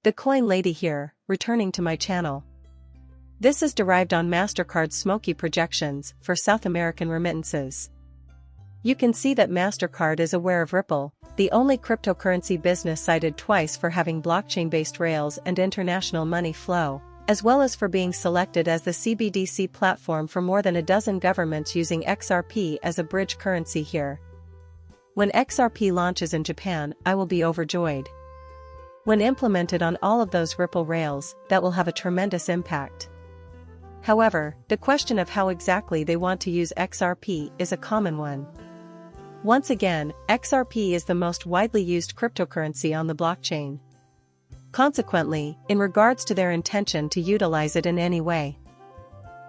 The coin lady here, returning to my channel. This is derived on MasterCard's smoky projections for South American remittances. You can see that MasterCard is aware of Ripple, the only cryptocurrency business cited twice for having blockchain-based rails and international money flow, as well as for being selected as the CBDC platform for more than a dozen governments using XRP as a bridge currency here. When XRP launches in Japan, I will be overjoyed. When implemented on all of those Ripple rails, that will have a tremendous impact. However, the question of how exactly they want to use XRP is a common one. Once again, XRP is the most widely used cryptocurrency on the blockchain. Consequently, in regards to their intention to utilize it in any way.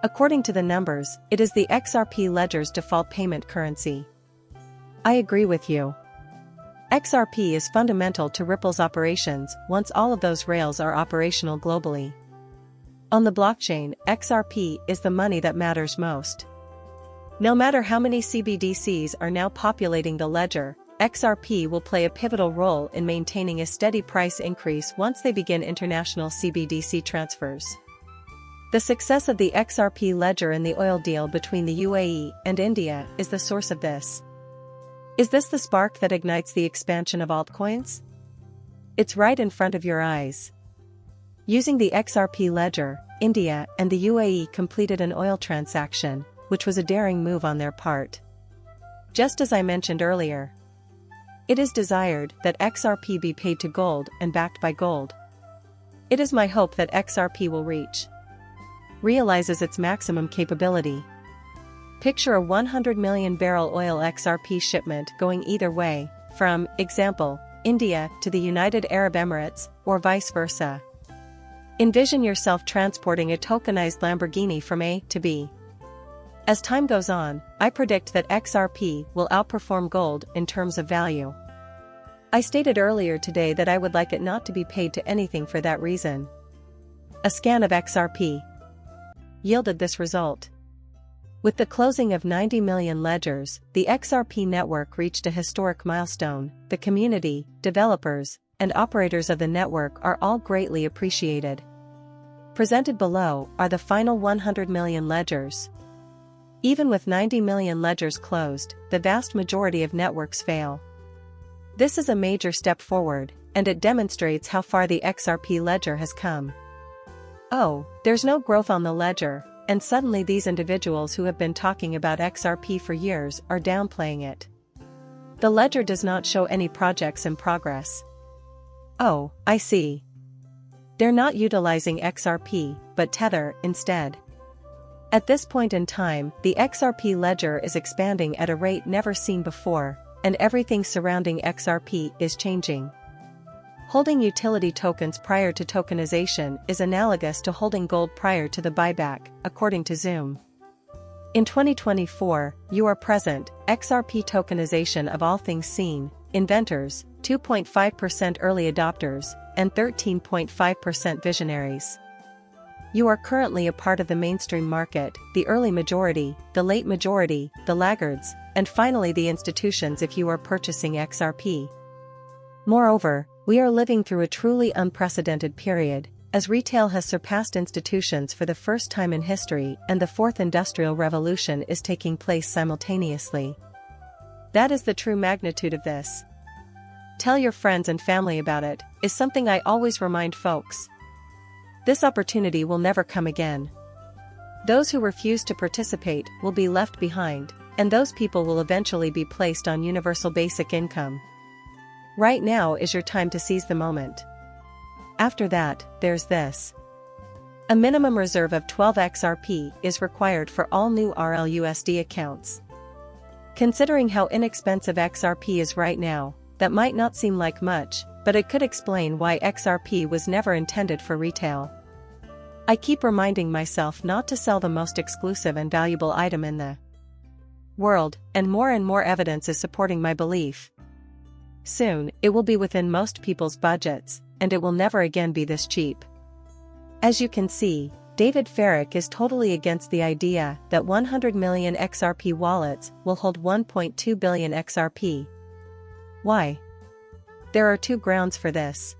According to the numbers, it is the XRP ledger's default payment currency. I agree with you. XRP is fundamental to Ripple's operations once all of those rails are operational globally. On the blockchain, XRP is the money that matters most. No matter how many CBDCs are now populating the ledger, XRP will play a pivotal role in maintaining a steady price increase once they begin international CBDC transfers. The success of the XRP ledger in the oil deal between the UAE and India is the source of this. Is this the spark that ignites the expansion of altcoins? It's right in front of your eyes. Using the XRP ledger, India and the UAE completed an oil transaction, which was a daring move on their part. Just as I mentioned earlier, it is desired that XRP be paid to gold and backed by gold. It is my hope that XRP will realizes its maximum capability. Picture a 100 million barrel oil XRP shipment going either way, from, example, India to the United Arab Emirates, or vice versa. Envision yourself transporting a tokenized Lamborghini from A to B. As time goes on, I predict that XRP will outperform gold in terms of value. I stated earlier today that I would like it not to be paid to anything for that reason. A scan of XRP yielded this result. With the closing of 90 million ledgers, the XRP network reached a historic milestone. The community, developers, and operators of the network are all greatly appreciated. Presented below are the final 100 million ledgers. Even with 90 million ledgers closed, the vast majority of networks fail. This is a major step forward, and it demonstrates how far the XRP ledger has come. Oh, there's no growth on the ledger, and suddenly these individuals who have been talking about XRP for years are downplaying it. The ledger does not show any projects in progress. Oh, I see. They're not utilizing XRP, but Tether instead. At this point in time, the XRP ledger is expanding at a rate never seen before, and everything surrounding XRP is changing. Holding utility tokens prior to tokenization is analogous to holding gold prior to the buyback, according to Zoom. In 2024, you are present, XRP tokenization of all things seen, inventors, 2.5% early adopters, and 13.5% visionaries. You are currently a part of the mainstream market, the early majority, the late majority, the laggards, and finally the institutions if you are purchasing XRP. Moreover, we are living through a truly unprecedented period, as retail has surpassed institutions for the first time in history and the fourth industrial revolution is taking place simultaneously. That is the true magnitude of this. Tell your friends and family about it, is something I always remind folks. This opportunity will never come again. Those who refuse to participate will be left behind, and those people will eventually be placed on universal basic income. Right now is your time to seize the moment. After that, there's this. A minimum reserve of 12 XRP is required for all new RLUSD accounts. Considering how inexpensive XRP is right now, that might not seem like much, but it could explain why XRP was never intended for retail. I keep reminding myself not to sell the most exclusive and valuable item in the world, and more evidence is supporting my belief. Soon, it will be within most people's budgets, and it will never again be this cheap. As you can see, David Farrick is totally against the idea that 100 million XRP wallets will hold 1.2 billion XRP. Why? There are two grounds for this.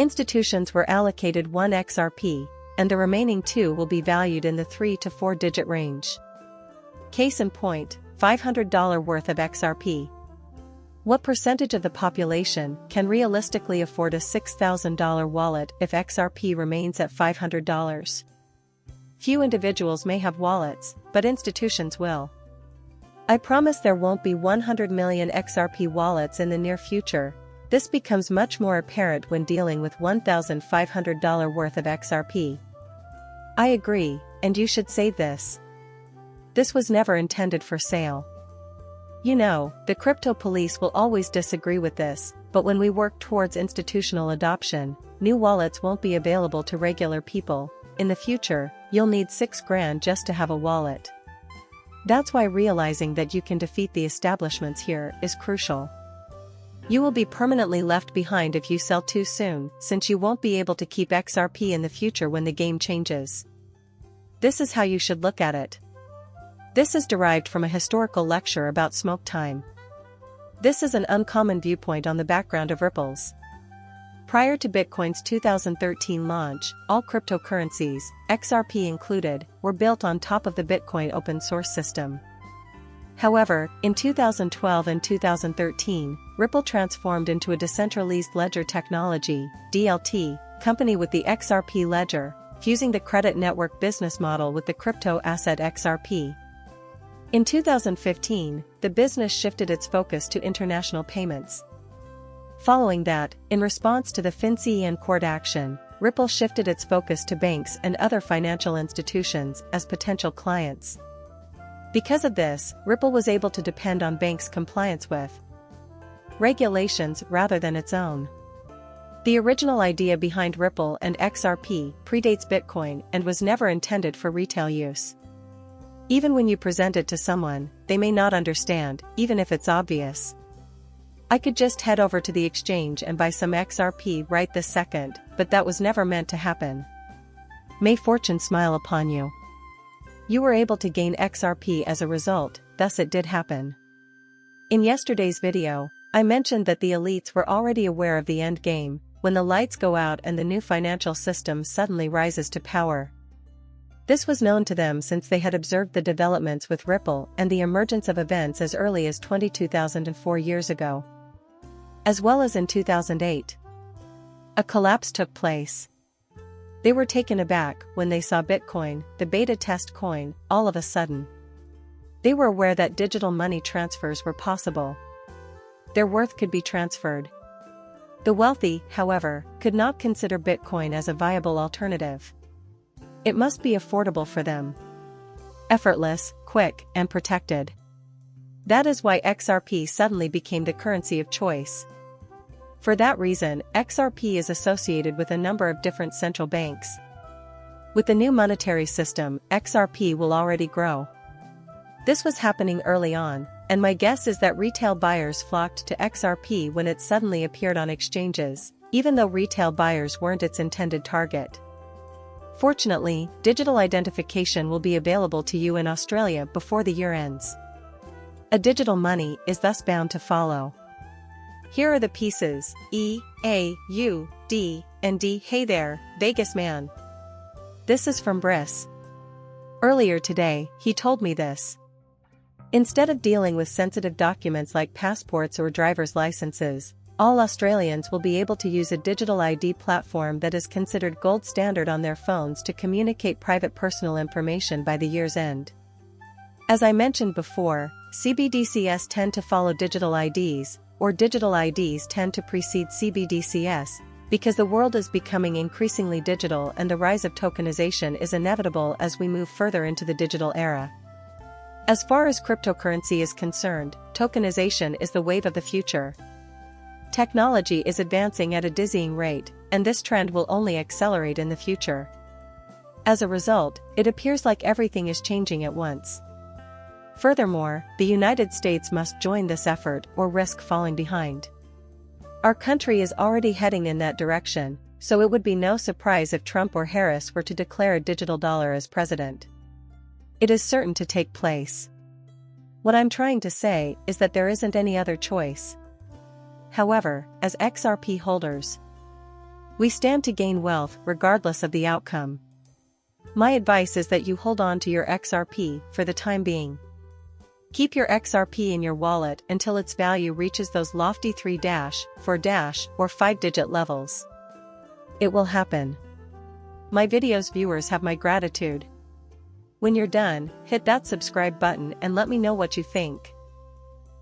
Institutions were allocated 1 XRP, and the remaining 2 will be valued in the 3 to 4 digit range. Case in point, $500 worth of XRP. What percentage of the population can realistically afford a $6,000 wallet if XRP remains at $500? Few individuals may have wallets, but institutions will. I promise there won't be 100 million XRP wallets in the near future. This becomes much more apparent when dealing with $1,500 worth of XRP. I agree, and you should say this. This was never intended for sale. You know, the crypto police will always disagree with this, but when we work towards institutional adoption, new wallets won't be available to regular people. In the future, you'll need $6,000 just to have a wallet. That's why realizing that you can defeat the establishments here is crucial. You will be permanently left behind if you sell too soon, since you won't be able to keep XRP in the future when the game changes. This is how you should look at it. This is derived from a historical lecture about smoke time. This is an uncommon viewpoint on the background of ripples. Prior to Bitcoin's 2013 launch, all cryptocurrencies, XRP included, were built on top of the Bitcoin open source system. However, in 2012 and 2013, Ripple transformed into a decentralized ledger technology (DLT) company with the XRP ledger, fusing the credit network business model with the crypto asset XRP. In 2015, the business shifted its focus to international payments. Following that, in response to the FinCEN court action, Ripple shifted its focus to banks and other financial institutions as potential clients. Because of this, Ripple was able to depend on banks' compliance with regulations rather than its own. The original idea behind Ripple and XRP predates Bitcoin and was never intended for retail use. Even when you present it to someone, they may not understand, even if it's obvious. I could just head over to the exchange and buy some XRP right this second, but that was never meant to happen. May fortune smile upon you. You were able to gain XRP as a result, thus it did happen. In yesterday's video, I mentioned that the elites were already aware of the end game, when the lights go out and the new financial system suddenly rises to power. This was known to them since they had observed the developments with Ripple and the emergence of events as early as 2004 years ago. As well as in 2008. A collapse took place. They were taken aback when they saw Bitcoin, the beta test coin, all of a sudden. They were aware that digital money transfers were possible. Their worth could be transferred. The wealthy, however, could not consider Bitcoin as a viable alternative. It must be affordable for them. Effortless, quick, and protected. That is why XRP suddenly became the currency of choice. For that reason, XRP is associated with a number of different central banks. With the new monetary system, XRP will already grow. This was happening early on, and my guess is that retail buyers flocked to XRP when it suddenly appeared on exchanges, even though retail buyers weren't its intended target. Fortunately, digital identification will be available to you in Australia before the year ends. A digital money is thus bound to follow. Here are the pieces, E, A, U, D, and D. Hey there, Vegas man. This is from Briss. Earlier today, he told me this. Instead of dealing with sensitive documents like passports or driver's licenses, all Australians will be able to use a digital ID platform that is considered gold standard on their phones to communicate private personal information by the year's end. As I mentioned before, CBDCs tend to follow digital IDs, or digital IDs tend to precede CBDCs, because the world is becoming increasingly digital and the rise of tokenization is inevitable as we move further into the digital era. As far as cryptocurrency is concerned, tokenization is the wave of the future. Technology is advancing at a dizzying rate, and this trend will only accelerate in the future. As a result, it appears like everything is changing at once. Furthermore, the United States must join this effort or risk falling behind. Our country is already heading in that direction, so it would be no surprise if Trump or Harris were to declare a digital dollar as president. It is certain to take place. What I'm trying to say is that there isn't any other choice. However, as XRP holders, We stand to gain wealth regardless of the outcome. My advice is that you hold on to your XRP for the time being. Keep your XRP in your wallet until its value reaches those lofty 3-, 4-, or 5-digit levels. It will happen. My video's viewers have my gratitude. When you're done, hit that subscribe button and let me know what you think.